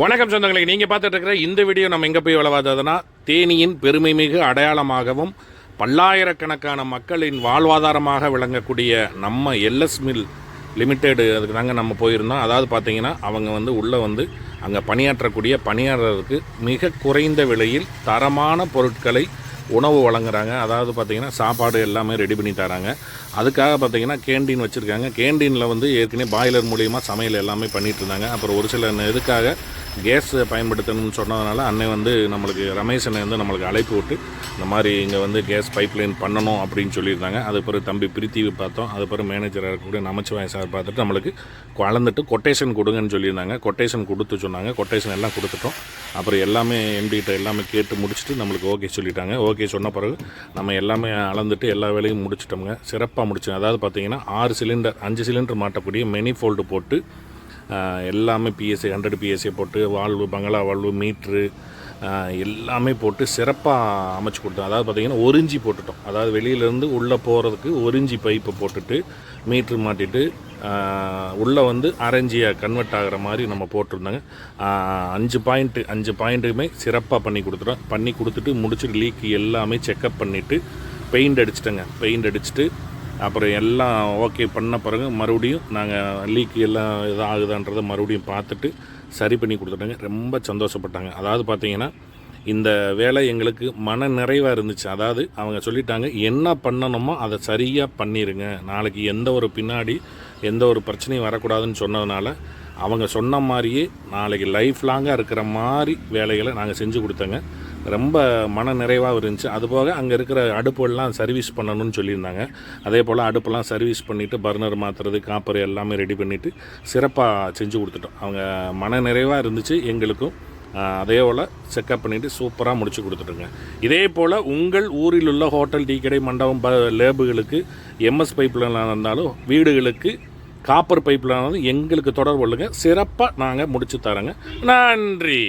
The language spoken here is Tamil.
வணக்கம் சொந்தங்களே, நீங்கள் பார்த்துட்டு இருக்கிற இந்த வீடியோ நம்ம எங்கே போய் வளவாததுன்னா தேனியின் பெருமைமிகு அடையாளமாகவும் பல்லாயிரக்கணக்கான மக்களின் வாழ்வாதாரமாக விளங்கக்கூடிய நம்ம எல்எஸ் மில் லிமிடெட் அதுக்கு தாங்க நம்ம போயிருந்தோம். அதாவது பார்த்தீங்கன்னா அவங்க உள்ளே அங்கே பணியாற்றக்கூடிய பணியாளருக்கு மிக குறைந்த விலையில் தரமான பொருட்களை உணவு வழங்குறாங்க. அதாவது பார்த்திங்கன்னா சாப்பாடு எல்லாமே ரெடி பண்ணி தராங்க. அதுக்காக பார்த்திங்கன்னா கேண்டீன் வச்சுருக்காங்க. கேண்டீனில் ஏற்கனவே பாய்லர் மூலிமா சமையல் எல்லாமே பண்ணிகிட்டு இருந்தாங்க. அப்புறம் ஒரு சில இதுக்காக கேஸ் பயன்படுத்தணும்னு சொன்னதுனால அன்னை நம்மளுக்கு ரமேஷனை நம்மளுக்கு அழைப்பு விட்டு இந்த மாதிரி இங்கே கேஸ் பைப்லைன் பண்ணணும் அப்படின்னு சொல்லியிருந்தாங்க. அது பிறகு தம்பி பிரீத்திவி பார்த்தோம். அது பிறகு மேனேஜராக இருக்கக்கூடிய நமச்சிவாய் சார் பார்த்துட்டு நம்மளுக்கு கலந்துட்டு கொட்டேஷன் கொடுங்கன்னு சொல்லியிருந்தாங்க. கொட்டேஷன் கொடுத்து சொன்னாங்க. கொட்டேஷன் எல்லாம் கொடுத்துட்டோம். அப்புறம் எல்லாமே எம்டிகிட்ட எல்லாமே கேட்டு முடிச்சுட்டு நம்மளுக்கு ஓகே சொல்லிட்டாங்க. ஓகே சொன்ன பிறகு நம்ம எல்லாமே அளந்துட்டு எல்லா வேலையும் முடிச்சிட்டோங்க. சிறப்பாக முடிச்சோம். அதாவது பார்த்திங்கன்னா 5 சிலிண்டர் மாட்டக்கூடிய மெனி ஃபோல்டு போட்டு எல்லாமே பிஎஸ்சி 100 பிஎஸ்சி போட்டு வால்வு பங்களா வால்வு மீட்ரு எல்லாமே போட்டு சிறப்பாக அமைச்சு கொடுத்தோம். அதாவது பார்த்திங்கன்னா 1 இன்ச்சி போட்டுட்டோம். அதாவது வெளியிலேருந்து உள்ளே போகிறதுக்கு 1 இன்ச்சி பைப்பை போட்டுட்டு மீட்ரு மாட்டிட்டு உள்ளே 1/2 இன்ச்சியாக கன்வெர்ட் ஆகிற மாதிரி நம்ம போட்டிருந்தாங்க. 5 பாயிண்ட்டுமே சிறப்பாக பண்ணி கொடுத்துட்டு முடிச்சுட்டு லீக்கு எல்லாமே செக்கப் பண்ணிவிட்டு பெயிண்ட் அடிச்சுட்டு அப்புறம் எல்லாம் ஓகே பண்ண பிறகு மறுபடியும் நாங்கள் லீக்கு எல்லாம் இதாகுதான்றதை மறுபடியும் பார்த்துட்டு சரி பண்ணி கொடுத்துட்டாங்க. ரொம்ப சந்தோஷப்பட்டாங்க. அதாவது பார்த்திங்கன்னா இந்த வேலை எங்களுக்கு மன நிறைவாக இருந்துச்சு. அதாவது அவங்க சொல்லிட்டாங்க, என்ன பண்ணணுமோ அதை சரியாக பண்ணிடுங்க, நாளைக்கு எந்த ஒரு பிரச்சனையும் வரக்கூடாதுன்னு சொன்னதுனால அவங்க சொன்ன மாதிரியே நாளைக்கு லைஃப் லாங்காக இருக்கிற மாதிரி வேலைகளை நாங்கள் செஞ்சு கொடுத்தோங்க. ரொம்ப மன நிறைவாக இருந்துச்சு. அதுபோக அங்கே இருக்கிற அடுப்புகள்லாம் சர்வீஸ் பண்ணணும்னு சொல்லியிருந்தாங்க. அதே போல் அடுப்பெல்லாம் சர்வீஸ் பண்ணிவிட்டு பர்னர் மாற்றுறது காப்பர் எல்லாமே ரெடி பண்ணிவிட்டு சிறப்பாக செஞ்சு கொடுத்துட்டோம். அவங்க மன நிறைவாக இருந்துச்சு. எங்களுக்கும் அதே போல் செக்கப் பண்ணிவிட்டு சூப்பராக முடிச்சு கொடுத்துட்டுங்க. இதே போல் உங்கள் ஊரில் உள்ள ஹோட்டல், டீ கடை, மண்டபம், லேபுகளுக்கு எம்எஸ் பைப்பில் இருந்தாலும் வீடுகளுக்கு காப்பர் பைப்பில் எங்களுக்கு தொடர்பு கொள்ளுங்க. சிறப்பாக நாங்கள் முடிச்சு தரோங்க. நன்றி.